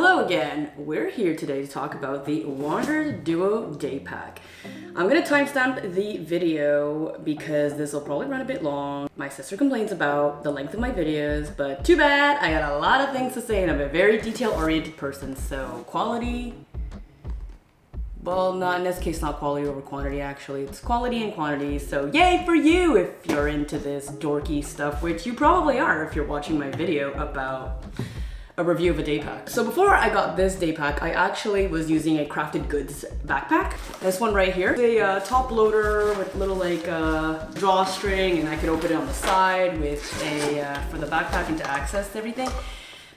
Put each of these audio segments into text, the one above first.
Hello again. We're here today to talk about the Wandrd Duo day pack. I'm gonna timestamp the video because this will probably run a bit long. My sister complains about the length of my videos, but too bad. I got a lot of things to say and I'm a very detail-oriented person, so quality, well, not in this case, not quality over quantity actually. It's quality and quantity, so yay for you if you're into this dorky stuff, which you probably are if you're watching my video about a review of a day pack. So before I got this day pack, I actually was using a Crafted Goods backpack. This one right here. A top loader with little like drawstring, and I could open it on the side with a, for the backpack and to access everything.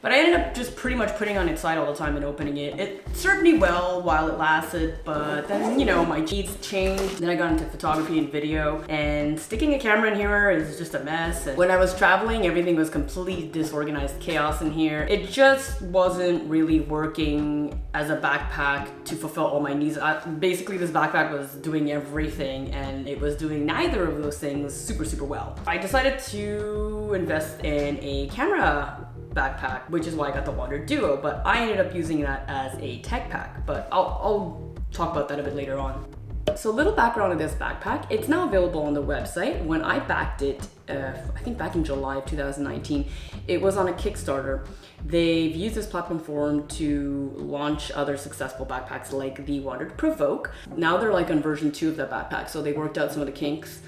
But I ended up just pretty much putting it on its side all the time and opening it. It served me well while it lasted, but then, you know, my needs changed. Then I got into photography and video, and sticking a camera in here is just a mess. And when I was traveling, everything was complete disorganized chaos in here. It just wasn't really working as a backpack to fulfill all my needs. Basically, this backpack was doing everything, and it was doing neither of those things super well. I decided to invest in a camera backpack, which is why I got the Wandrd Duo, but I ended up using that as a tech pack, but I'll talk about that a bit later on. So a little background of this backpack. It's now available on the website. When I backed it, I think back in July of 2019, it was on a Kickstarter. They've used this platform to launch other successful backpacks like the Wandrd Provoke. Now they're like on version 2 of the backpack, so they worked out some of the kinks.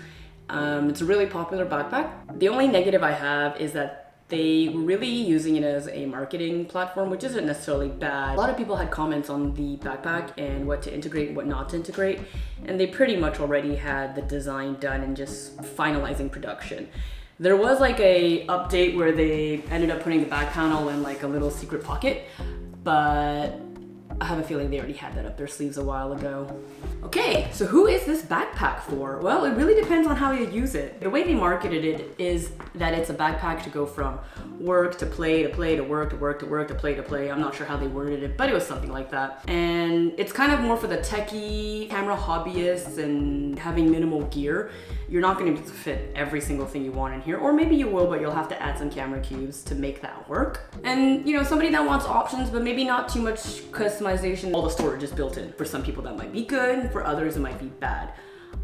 It's a really popular backpack. The only negative I have is that they were really using it as a marketing platform, which isn't necessarily bad. A lot of people had comments on the backpack and what to integrate and what not to integrate, and they pretty much already had the design done and just finalizing production. There was like a update where they ended up putting the back panel in like a little secret pocket, but I have a feeling they already had that up their sleeves a while ago. Okay, so who is this backpack for? Well, it really depends on how you use it. The way they marketed it is that it's a backpack to go from work to play to play to work to work to work to play to play. I'm not sure how they worded it, but it was something like that. And it's kind of more for the techie camera hobbyists and having minimal gear. You're not going to be able to fit every single thing you want in here, or maybe you will, but you'll have to add some camera cubes to make that work. And you know, somebody that wants options, but maybe not too much customization, all the storage is built in. For some people that might be good, for others it might be bad.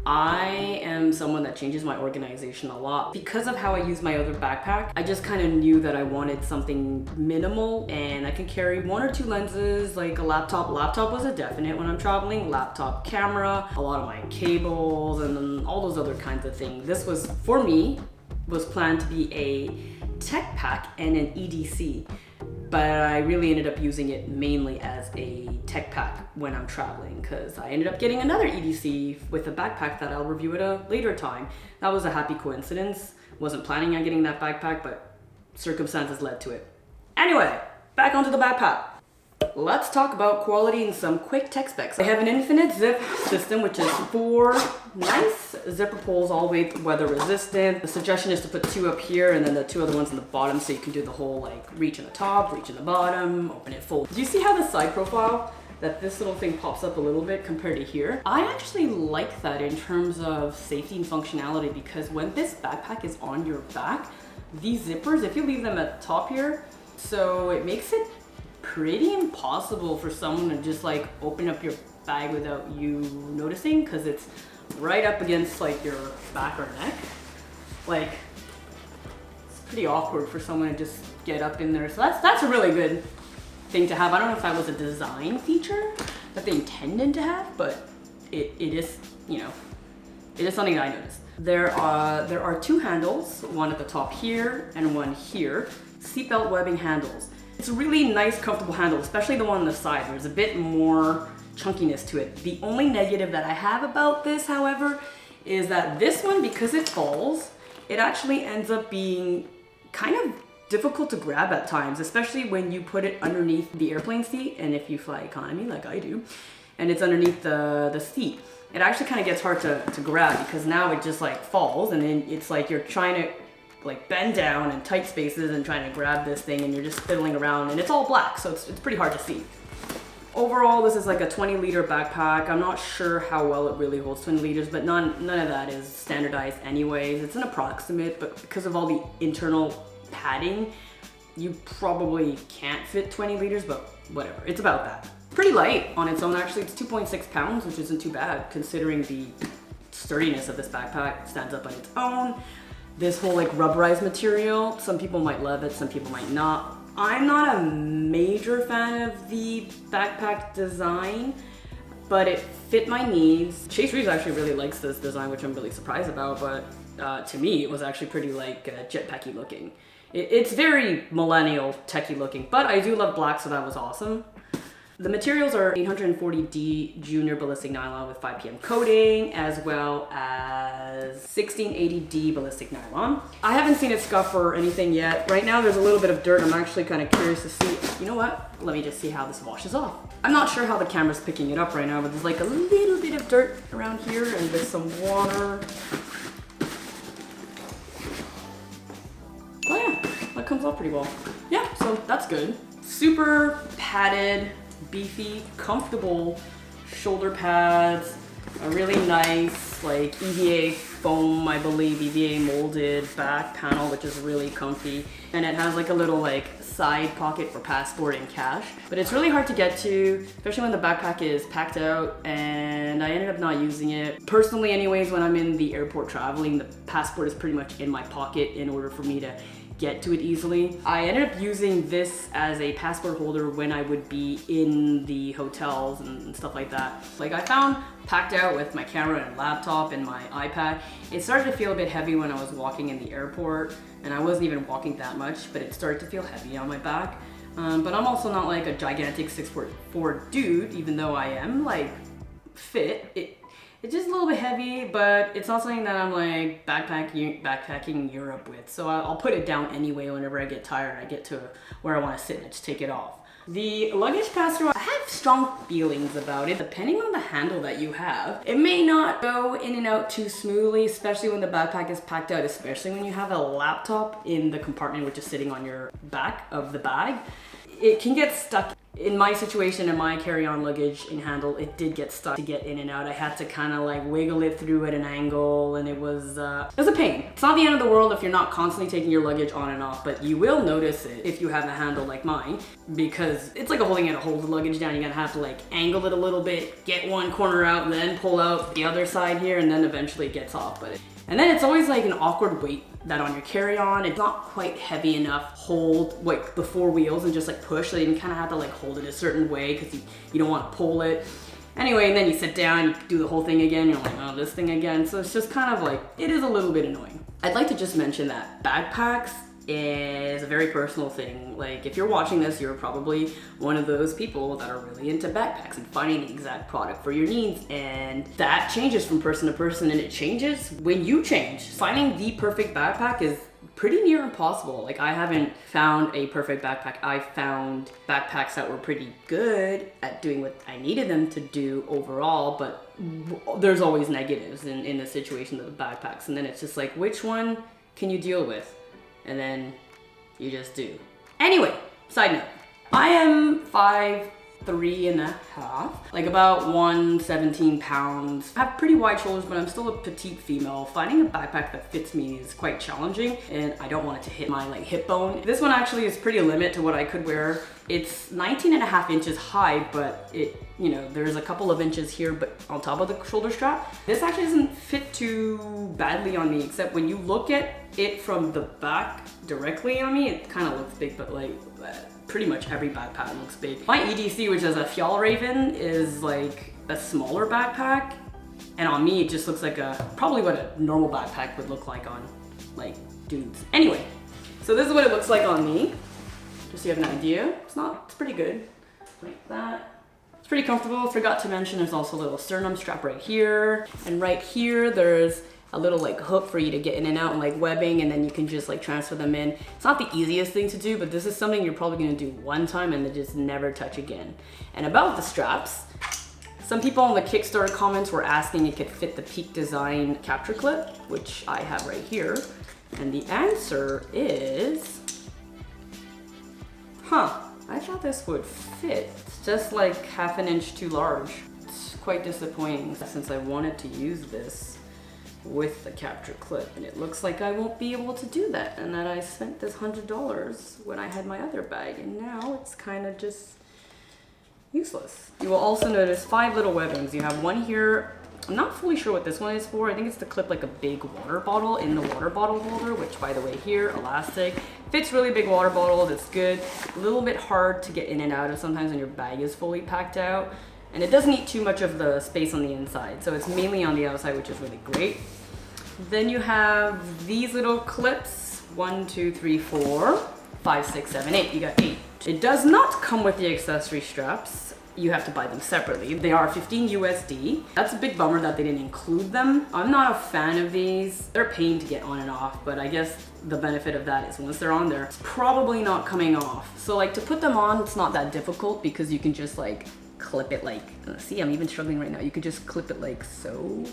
I am someone that changes my organization a lot. Because of how I use my other backpack, I just kind of knew that I wanted something minimal, and I can carry 1 or 2 lenses, like a laptop. Laptop was a definite when I'm traveling, laptop camera, a lot of my cables, and then all those other kinds of things. This was, for me, was planned to be a tech pack and an EDC. But I really ended up using it mainly as a tech pack when I'm traveling, because I ended up getting another EDC with a backpack that I'll review at a later time. That was a happy coincidence. Wasn't planning on getting that backpack, but circumstances led to it. Anyway, back onto the backpack. Let's talk about quality and some quick tech specs. I have an infinite zip system, which is 4 nice zipper pulls, all the way weather resistant. The suggestion is to put 2 up here and then the 2 other ones in the bottom, so you can do the whole like reach in the top, reach in the bottom, open it full. Do you see how the side profile, that this little thing pops up a little bit compared to here? I actually like that in terms of safety and functionality, because when this backpack is on your back, these zippers, if you leave them at the top here, so it makes it pretty impossible for someone to just like open up your bag without you noticing, because it's right up against like your back or neck. Like, it's pretty awkward for someone to just get up in there. So that's a really good thing to have. I don't know if that was a design feature that they intended to have, but it is, you know, it is something that I noticed. There are 2 handles, one at the top here and one here, seatbelt webbing handles. It's a really nice, comfortable handle, especially the one on the side. There's a bit more chunkiness to it. The only negative that I have about this, however, is that this one, because it falls, it actually ends up being kind of difficult to grab at times, especially when you put it underneath the airplane seat, and if you fly economy like I do, and it's underneath the seat. It actually kind of gets hard to grab, because now it just like falls, and then it's like you're trying to like bend down in tight spaces and trying to grab this thing, and you're just fiddling around, and it's all black, so it's pretty hard to see. Overall, this is like a 20-liter backpack. I'm not sure how well it really holds 20 liters, but none of that is standardized anyways. It's an approximate, but because of all the internal padding, You probably can't fit 20 liters, but whatever, it's about that. Pretty light on its own, actually. It's 2.6 pounds, which isn't too bad considering the sturdiness of this backpack. It stands up on its own. This whole like rubberized material, some people might love it, some people might not. I'm not a major fan of the backpack design, but it fit my needs. Chase Reeves actually really likes this design, which I'm really surprised about, but to me, it was actually pretty like jetpacky looking. It's very millennial techie looking, but I do love black, so that was awesome. The materials are 840D junior ballistic nylon with 5 PM coating, as well as 1680D ballistic nylon. I haven't seen it scuff or anything yet. Right now there's a little bit of dirt. I'm actually kind of curious to see, you know what? Let me just see how this washes off. I'm not sure how the camera's picking it up right now, but there's like a little bit of dirt around here and there's some water. Oh yeah, that comes off pretty well. Yeah, so that's good. Super padded, beefy, comfortable shoulder pads, a really nice like EVA foam, I believe, EVA molded back panel, which is really comfy. And it has like a little like side pocket for passport and cash. But it's really hard to get to, especially when the backpack is packed out, and I ended up not using it. Personally anyways, when I'm in the airport traveling, the passport is pretty much in my pocket in order for me to get to it easily. I ended up using this as a passport holder when I would be in the hotels and stuff like that. Like I found packed out with my camera and laptop and my iPad, it started to feel a bit heavy when I was walking in the airport, and I wasn't even walking that much, but it started to feel heavy on my back. But I'm also not like a gigantic 6'4" dude, even though I am like fit. It's just a little bit heavy, but it's not something that I'm like backpacking Europe with. So I'll put it down anyway whenever I get tired. I get to where I want to sit and I just take it off. The luggage pass-through, I have strong feelings about it. Depending on the handle that you have, it may not go in and out too smoothly, especially when the backpack is packed out, especially when you have a laptop in the compartment which is sitting on your back of the bag. It can get stuck. In my situation, in my carry-on luggage and handle, it did get stuck to get in and out. I had to kind of like wiggle it through at an angle, and it was a pain. It's not the end of the world if you're not constantly taking your luggage on and off, but you will notice it if you have a handle like mine, because it's like holding it to hold the luggage down. You're gonna have to like angle it a little bit, get one corner out, and then pull out the other side here, and then eventually it gets off. And then it's always like an awkward weight that on your carry-on, it's not quite heavy enough hold like the 4 wheels and just like push, so you kind of have to like hold it a certain way because you don't want to pull it. Anyway, and then you sit down, you do the whole thing again, you're like, oh, this thing again. So it's just kind of like, it is a little bit annoying. I'd like to just mention that backpacks is a very personal thing. Like if you're watching this, you're probably one of those people that are really into backpacks and finding the exact product for your needs, and that changes from person to person, and it changes when you change. Finding the perfect backpack is pretty near impossible. Like I haven't found a perfect backpack. I found backpacks that were pretty good at doing what I needed them to do overall, but there's always negatives in the situation of the backpacks, and then it's just like, which one can you deal with? And then you just do. Anyway, side note, I am 5'3½", like about 117 pounds. I have pretty wide shoulders, but I'm still a petite female. Finding a backpack that fits me is quite challenging, and I don't want it to hit my like hip bone. This one actually is pretty limit to what I could wear. It's 19.5 inches high, but it, you know, there's a couple of inches here, but on top of the shoulder strap. This actually doesn't fit too badly on me, except when you look at it from the back directly on me, it kind of looks big, but like pretty much every backpack looks big. My EDC, which is a Fjallraven, is like a smaller backpack, and on me it just looks like probably what a normal backpack would look like on like dudes. Anyway, so this is what it looks like on me, just so you have an idea. It's pretty good, like that. It's pretty comfortable. Forgot to mention there's also a little sternum strap right here, and right here there's a little like hook for you to get in and out, and like webbing, and then you can just like transfer them in. It's not the easiest thing to do, but this is something you're probably gonna do one time and then just never touch again. And about the straps, some people in the Kickstarter comments were asking if it could fit the Peak Design capture clip, which I have right here. And the answer is, I thought this would fit. It's just like 1/2 inch too large. It's quite disappointing since I wanted to use this with the capture clip, and it looks like I won't be able to do that, and that I spent this $100 when I had my other bag, and now it's kind of just useless. You will also notice 5 little webbings. You have one here. I'm not fully sure what this one is for. I think it's to clip like a big water bottle in the water bottle holder, which by the way here, elastic. Fits really big water bottle, that's good. A little bit hard to get in and out of sometimes when your bag is fully packed out. And it doesn't eat too much of the space on the inside. So it's mainly on the outside, which is really great. Then you have these little clips, 1, 2, 3, 4, 5, 6, 7, 8. You got 8. It does not come with the accessory straps. You have to buy them separately. They are 15 USD. That's a big bummer that they didn't include them. I'm not a fan of these. They're a pain to get on and off, but I guess the benefit of that is once they're on there, it's probably not coming off. So like to put them on, it's not that difficult because you can just like clip it like, see, I'm even struggling right now. You could just clip it like so.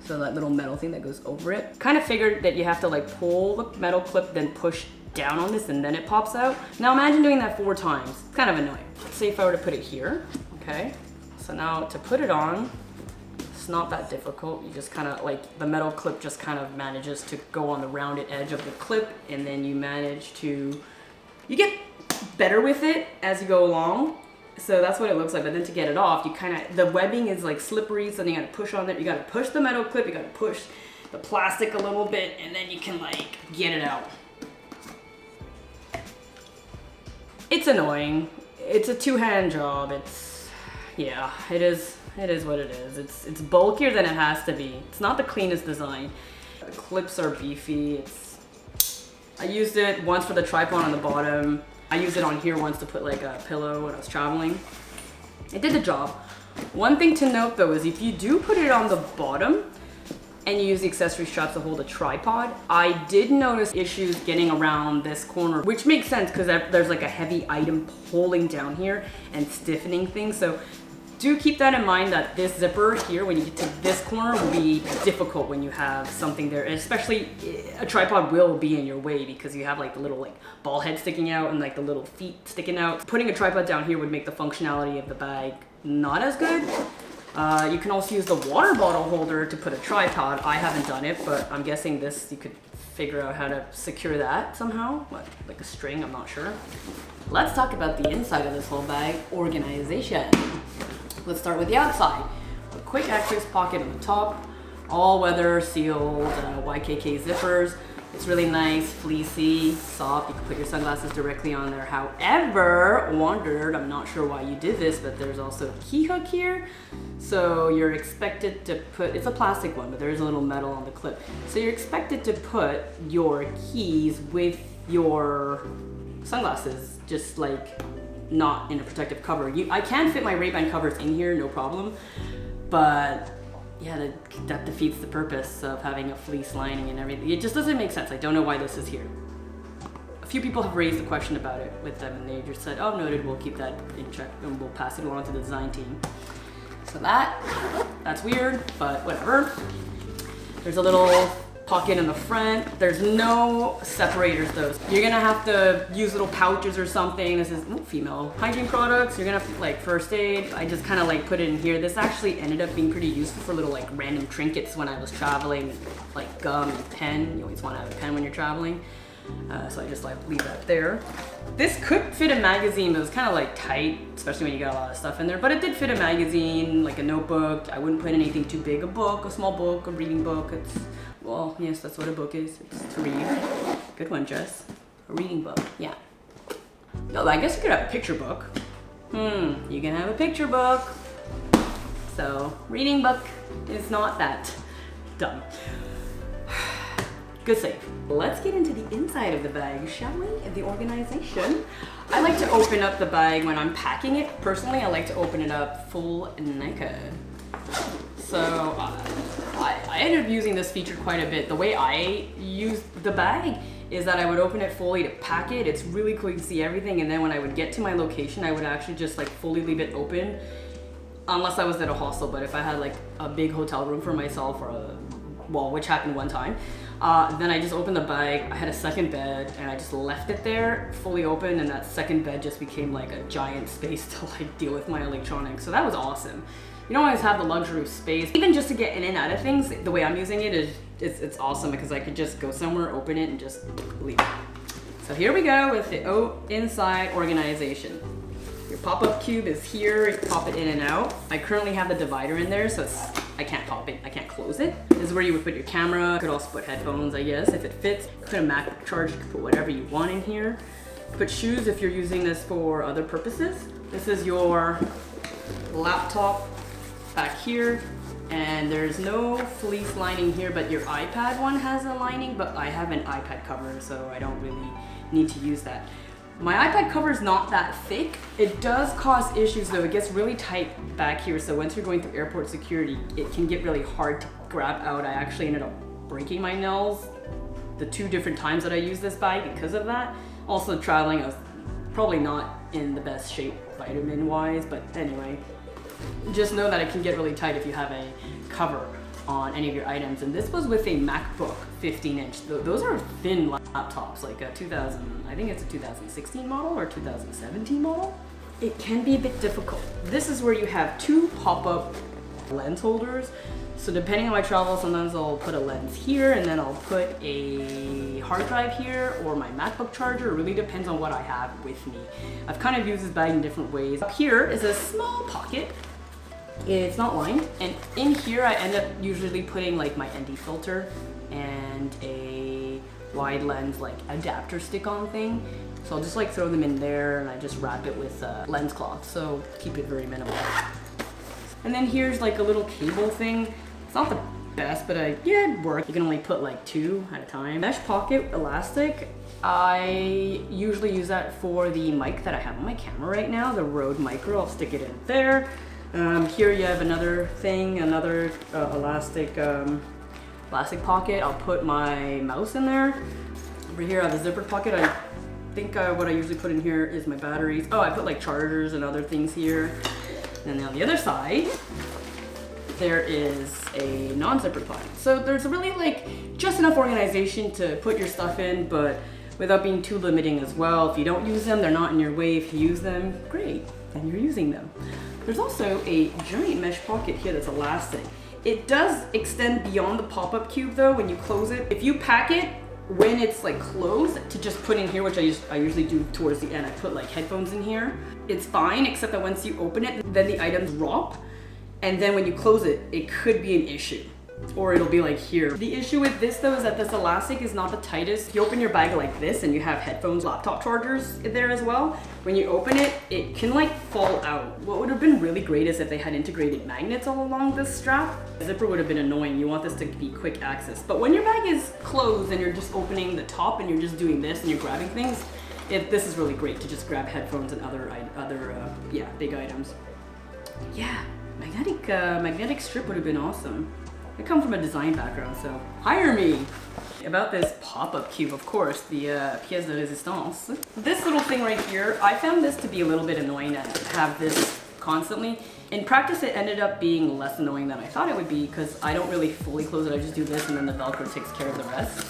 So that little metal thing that goes over it. Kind of figured that you have to like pull the metal clip, then push down on this and then it pops out. Now imagine doing that 4 times. It's kind of annoying. Let's say if I were to put it here, okay? So now to put it on, it's not that difficult. You just kind of like, the metal clip just kind of manages to go on the rounded edge of the clip, and then you manage to, you get better with it as you go along. So that's what it looks like, but then to get it off, you kind of, the webbing is like slippery, so then you gotta push on it. You gotta push the metal clip, you gotta push the plastic a little bit, and then you can like get it out. It's annoying. It's a 2-hand job. It's, yeah, it is what it is. It's bulkier than it has to be. It's not the cleanest design. The clips are beefy. I used it once for the tripod on the bottom. I used it on here once to put like a pillow when I was traveling. It did the job. One thing to note though is if you do put it on the bottom and you use the accessory straps to hold a tripod, I did notice issues getting around this corner, which makes sense because there's like a heavy item pulling down here and stiffening things. So do keep that in mind, that this zipper here, when you get to this corner, will be difficult when you have something there. And especially a tripod will be in your way because you have like the little like ball head sticking out and like the little feet sticking out. Putting a tripod down here would make the functionality of the bag not as good. You can also use the water bottle holder to put a tripod. I haven't done it, but I'm guessing this, you could figure out how to secure that somehow, like a string, I'm not sure. Let's talk about the inside of this whole bag, organization. Let's start with the outside. A quick access pocket on the top, all weather sealed YKK zippers. It's really nice, fleecy, soft. You can put your sunglasses directly on there. However, Wandrd, I'm not sure why you did this, but there's also a key hook here. So you're expected to put, it's a plastic one, but there's a little metal on the clip. So you're expected to put your keys with your sunglasses, just like not in a protective cover. I can fit my Ray-Ban covers in here, no problem, but yeah, that defeats the purpose of having a fleece lining and everything. It just doesn't make sense. I don't know why this is here. A few people have raised the question about it with them, and they just said, oh, noted, we'll keep that in check and we'll pass it along to the design team. So that's weird, but whatever. There's a little pocket in the front. There's no separators though. You're gonna have to use little pouches or something. This is female hygiene products. You're gonna have to, like, first aid. I just kind of like put it in here. This actually ended up being pretty useful for little like random trinkets when I was traveling, like gum and pen. You always want to have a pen when you're traveling. So I just like leave that there. This could fit a magazine, but it was kind of like tight, especially when you got a lot of stuff in there. But it did fit a magazine, like a notebook. I wouldn't put anything too big. A book, a small book, a reading book. It's, well, yes, that's what a book is. It's to read. Good one, Jess. A reading book, yeah. No, I guess you could have a picture book. You can have a picture book. So, reading book is not that dumb. Good save. Let's get into the inside of the bag, shall we? The organization. I like to open up the bag when I'm packing it. Personally, I like to open it up full naked. So I ended up using this feature quite a bit. The way I use the bag is that I would open it fully to pack it. It's really cool, you can see everything, and then when I would get to my location, I would actually just like fully leave it open, unless I was at a hostel. But if I had like a big hotel room for myself, or well, which happened one time, then I just opened the bag. I had a second bed and I just left it there fully open, and that second bed just became like a giant space to like deal with my electronics. So that was awesome. you don't always have the luxury of space. Even just to get in and out of things, the way I'm using it is it's awesome because I could just go somewhere, open it, and just leave it. So here we go with the inside organization. Your pop-up cube is here, you pop it in and out. I currently have the divider in there, so I can't pop it, I can't close it. This is where you would put your camera. You could also put headphones, I guess, if it fits. You could put a MacBook charger, you could put whatever you want in here. Put shoes if you're using this for other purposes. This is your laptop back here, and there's no fleece lining here, but your iPad one has a lining, but I have an iPad cover, so I don't really need to use that. My iPad cover is not that thick. It does cause issues though. It gets really tight back here, so once you're going through airport security, it can get really hard to grab out. I actually ended up breaking my nails the 2 different times that I used this bag because of that. Also traveling, I was probably not in the best shape vitamin-wise, but anyway, just know that it can get really tight if you have a cover on any of your items. And this was with a MacBook 15-inch. Those are thin laptops, like a 2000, I think it's a 2016 model or 2017 model. It can be a bit difficult. This is where you have 2 pop-up lens holders. So depending on my travel, sometimes I'll put a lens here and then I'll put a hard drive here or my MacBook charger. It really depends on what I have with me. I've kind of used this bag in different ways. Up here is a small pocket. It's not lined, and in here I end up usually putting like my ND filter and a wide lens like adapter stick-on thing. So I'll just like throw them in there and I just wrap it with lens cloth, so keep it very minimal. And then here's like a little cable thing. It's not the best, but yeah, it works. You can only put like 2 at a time. Mesh pocket elastic. I usually use that for the mic that I have on my camera right now, the Rode Micro. I'll stick it in there. Here you have another thing, another elastic pocket. I'll put my mouse in there. Over here I have a zipper pocket. I think what I usually put in here is my batteries. Oh, I put like chargers and other things here. And then on the other side, there is a non-zipper pocket. So there's really like just enough organization to put your stuff in, but without being too limiting as well. If you don't use them, they're not in your way. If you use them, great, and you're using them. There's also a giant mesh pocket here that's elastic. It does extend beyond the pop-up cube though when you close it. If you pack it when it's like closed to just put in here, which I usually do towards the end, I put like headphones in here. It's fine, except that once you open it, then the items drop. And then when you close it, it could be an issue. Or it'll be like here. The issue with this though is that this elastic is not the tightest. If you open your bag like this and you have headphones, laptop chargers there as well, when you open it, it can like fall out. What would have been really great is if they had integrated magnets all along this strap. The zipper would have been annoying. You want this to be quick access. But when your bag is closed and you're just opening the top and you're just doing this and you're grabbing things, this is really great to just grab headphones and other big items. Yeah, magnetic strip would have been awesome. I come from a design background, so hire me. About this pop-up cube, of course, the pièce de résistance. This little thing right here, I found this to be a little bit annoying to have this constantly. In practice, it ended up being less annoying than I thought it would be because I don't really fully close it. I just do this and then the Velcro takes care of the rest.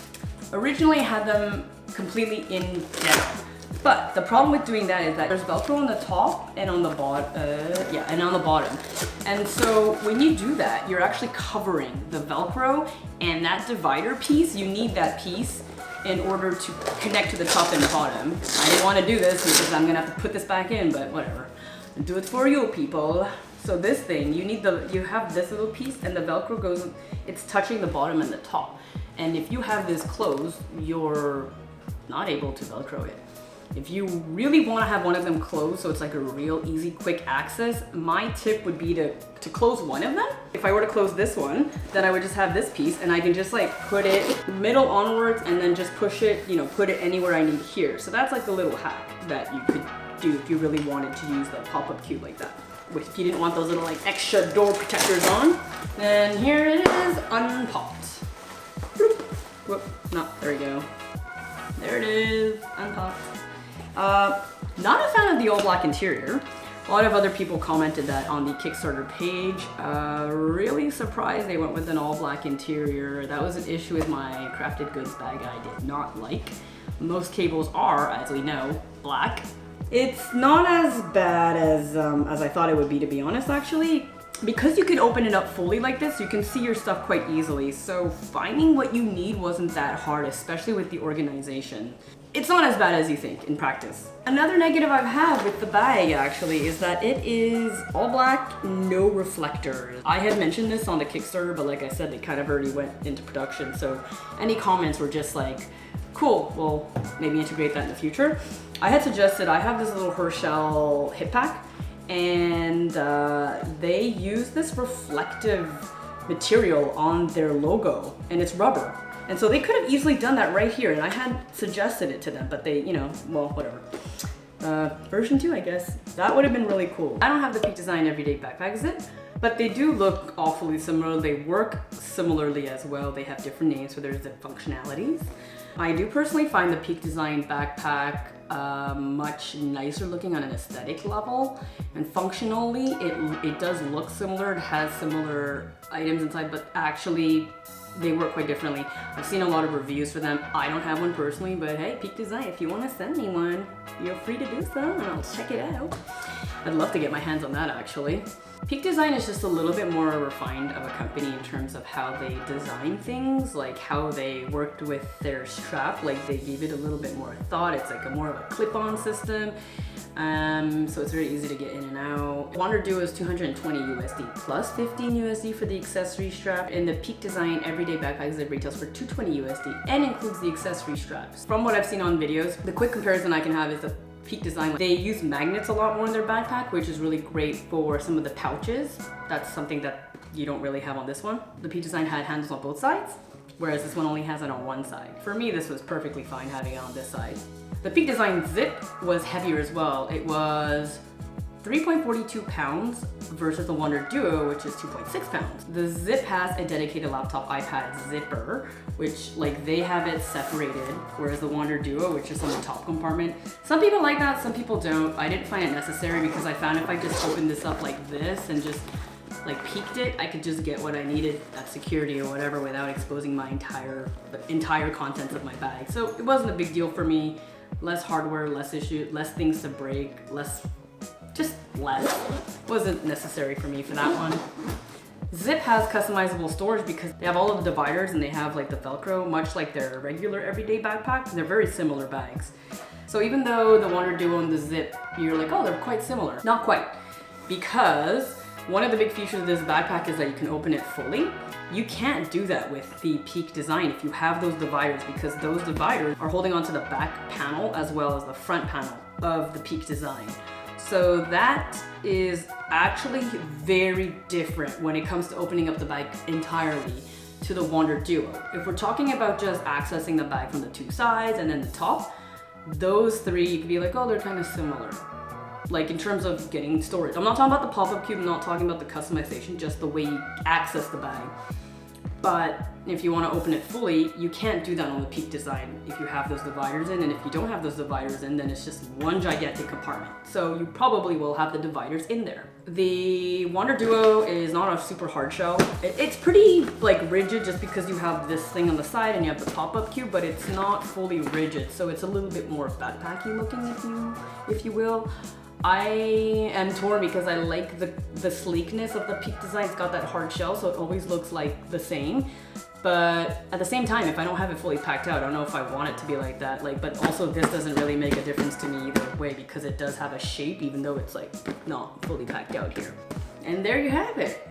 Originally, I had them completely in down. But the problem with doing that is that there's Velcro on the top and on the bottom, And so when you do that, you're actually covering the Velcro and that divider piece. You need that piece in order to connect to the top and bottom. I didn't want to do this because I'm gonna have to put this back in, but whatever. I'll do it for you people. So this thing, you have this little piece and the Velcro goes, it's touching the bottom and the top. And if you have this closed, you're not able to Velcro it. If you really want to have one of them closed so it's like a real easy quick access, my tip would be to close one of them. If I were to close this one, then I would just have this piece and I can just like put it middle onwards and then just push it, put it anywhere I need here. So that's like a little hack that you could do if you really wanted to use the pop-up cube like that. If you didn't want those little like extra door protectors on, then here it is, unpopped. Bloop. Whoop, no, there we go. There it is, unpopped. Not a fan of the all black interior. A lot of other people commented that on the Kickstarter page. Really surprised they went with an all black interior. That was an issue with my crafted goods bag I did not like. Most cables are, as we know, black. It's not as bad as I thought it would be, to be honest, actually. because you can open it up fully like this, you can see your stuff quite easily. So finding what you need wasn't that hard, especially with the organization. It's not as bad as you think in practice. Another negative I've had with the bag actually is that it is all black, no reflectors. I had mentioned this on the Kickstarter, but like I said, they kind of already went into production. So any comments were just like, cool, we'll maybe integrate that in the future. I had suggested, I have this little Herschel hip pack, and they use this reflective material on their logo, and it's rubber. And so they could have easily done that right here, and I had suggested it to them, but they, you know, well, whatever. Version 2, I guess. That would have been really cool. I don't have the Peak Design Everyday Backpack zip, but they do look awfully similar. They work similarly as well. They have different names for their zip functionalities. I do personally find the Peak Design backpack much nicer looking on an aesthetic level, and functionally it does look similar. It has similar items inside, but actually they work quite differently. I've seen a lot of reviews for them. I don't have one personally, but hey, Peak Design, if you want to send me one, feel free to do so and I'll check it out. I'd love to get my hands on that actually. Peak Design is just a little bit more refined of a company in terms of how they design things, like how they worked with their strap, like they gave it a little bit more thought. It's like more of a clip-on system. So it's very easy to get in and out. Wandrd Duo is 220 USD plus 15 USD for the accessory strap, and the Peak Design Everyday Backpack zip retails for 220 USD and includes the accessory straps. From what I've seen on videos, the quick comparison I can have is the Peak Design. They use magnets a lot more in their backpack, which is really great for some of the pouches. That's something that you don't really have on this one. The Peak Design had handles on both sides, whereas this one only has it on one side. For me, this was perfectly fine having it on this side. The Peak Design zip was heavier as well. It was 3.42 pounds versus the Wandrd Duo, which is 2.6 pounds. The zip has a dedicated laptop iPad zipper, which like they have it separated, whereas the Wandrd Duo, which is on the top compartment. Some people like that, some people don't. I didn't find it necessary because I found if I just opened this up like this and just like peeked it, I could just get what I needed at security or whatever without exposing my entire contents of my bag. So it wasn't a big deal for me. Less hardware, less issue, less things to break, just less. Wasn't necessary for me for that one. Zip has customizable storage because they have all of the dividers and they have like the Velcro, much like their regular everyday backpack. They're very similar bags. So even though the Wandrd Duo and the Zip, you're like, oh, they're quite similar. Not quite, because one of the big features of this backpack is that you can open it fully. You can't do that with the Peak Design if you have those dividers, because those dividers are holding onto the back panel as well as the front panel of the Peak Design. So that is actually very different when it comes to opening up the bag entirely to the Wandrd Duo. If we're talking about just accessing the bag from the two sides and then the top, those three, you could be like, oh, they're kind of similar. Like in terms of getting storage. I'm not talking about the pop-up cube, I'm not talking about the customization, just the way you access the bag. But if you want to open it fully, you can't do that on the Peak Design if you have those dividers in, and if you don't have those dividers in, then it's just one gigantic compartment. So you probably will have the dividers in there. The Wandrd Duo is not a super hard shell. It's pretty like rigid just because you have this thing on the side and you have the pop-up cube, but it's not fully rigid. So it's a little bit more backpacky looking, if you will. I am torn because I like the sleekness of the Peak Design. It's got that hard shell, so it always looks like the same. But at the same time, if I don't have it fully packed out, I don't know if I want it to be like that. But also this doesn't really make a difference to me either way because it does have a shape, even though it's like not fully packed out here. And there you have it.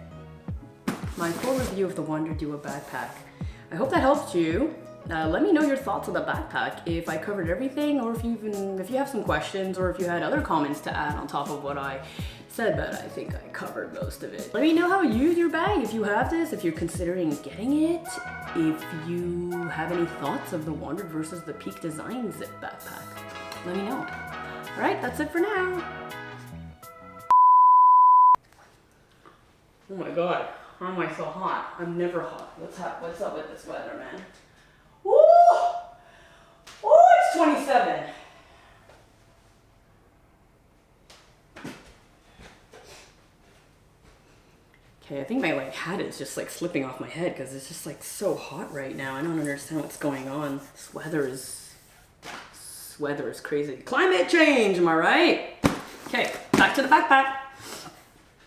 My full review of the Wandrd Duo backpack. I hope that helped you. Let me know your thoughts on the backpack, if I covered everything, or if you have some questions, or if you had other comments to add on top of what I said, but I think I covered most of it. Let me know how you use your bag, if you have this, if you're considering getting it, if you have any thoughts of the Wandrd versus the Peak Design zip backpack. Let me know. All right, that's it for now. Oh my God, why am I so hot? I'm never hot. What's up with this weather, man? Woo! Woo, it's 27. Okay, I think my hat is just like slipping off my head because it's just like so hot right now. I don't understand what's going on. This weather is crazy. Climate change, am I right? Okay, back to the backpack.